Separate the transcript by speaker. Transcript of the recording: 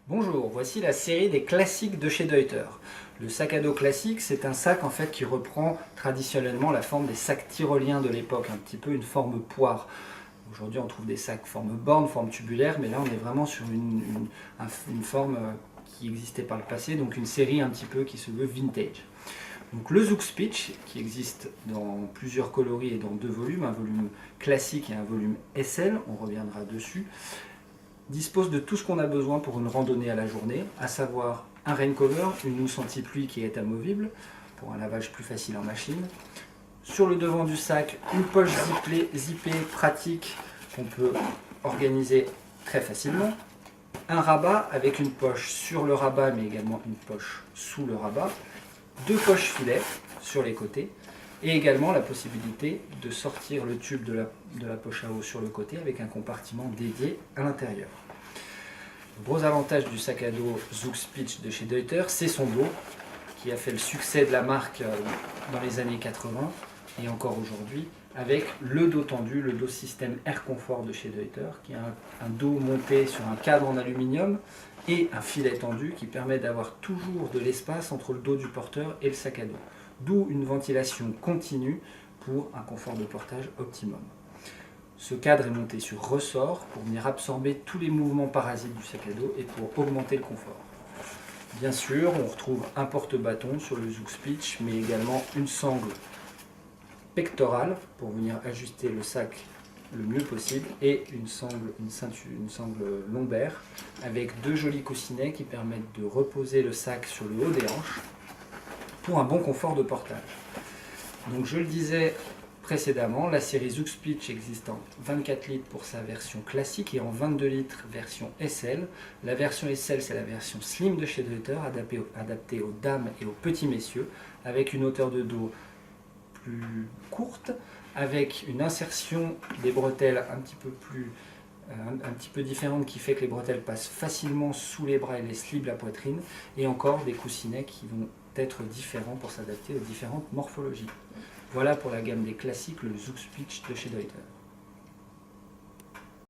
Speaker 1: Bonjour, voici la série des classiques de chez Deuter. Le sac à dos classique, c'est un sac en fait qui reprend traditionnellement la forme des sacs tyroliens de l'époque, un petit peu une forme poire. Aujourd'hui on trouve des sacs forme borne, forme tubulaire, mais là on est vraiment sur une forme qui existait par le passé, donc une série un petit peu qui se veut vintage. Donc le Zugspitch, qui existe dans plusieurs coloris et dans deux volumes, un volume classique et un volume SL, on reviendra dessus, dispose de tout ce qu'on a besoin pour une randonnée à la journée, à savoir un rain cover, une housse anti-pluie qui est amovible, pour un lavage plus facile en machine. Sur le devant du sac, une poche zippée pratique qu'on peut organiser très facilement. Un rabat avec une poche sur le rabat mais également une poche sous le rabat. Deux poches filets sur les côtés. Et également la possibilité de sortir le tube de la poche à eau sur le côté avec un compartiment dédié à l'intérieur. Le gros avantage du sac à dos Zugspitch de chez Deuter, c'est son dos, qui a fait le succès de la marque dans les années 80 et encore aujourd'hui, avec le dos tendu, le dos système Air Comfort de chez Deuter, qui a un dos monté sur un cadre en aluminium et un filet tendu qui permet d'avoir toujours de l'espace entre le dos du porteur et le sac à dos. D'où une ventilation continue pour un confort de portage optimum. Ce cadre est monté sur ressort pour venir absorber tous les mouvements parasites du sac à dos et pour augmenter le confort. Bien sûr, on retrouve un porte-bâton sur le Zugspitch, mais également une sangle pectorale pour venir ajuster le sac le mieux possible et une sangle lombaire avec deux jolis coussinets qui permettent de reposer le sac sur le haut des hanches pour un bon confort de portage. Donc je le disais précédemment, la série Zugspitch existe en 24 litres pour sa version classique et en 22 litres version SL. La version SL, c'est la version slim de chez Deuter, adaptée aux dames et aux petits messieurs, avec une hauteur de dos plus courte, avec une insertion des bretelles un petit peu différente qui fait que les bretelles passent facilement sous les bras et les slibs la poitrine, et encore des coussinets qui vont être différents pour s'adapter aux différentes morphologies. Voilà pour la gamme des classiques, le Zugspitch de chez Deuter.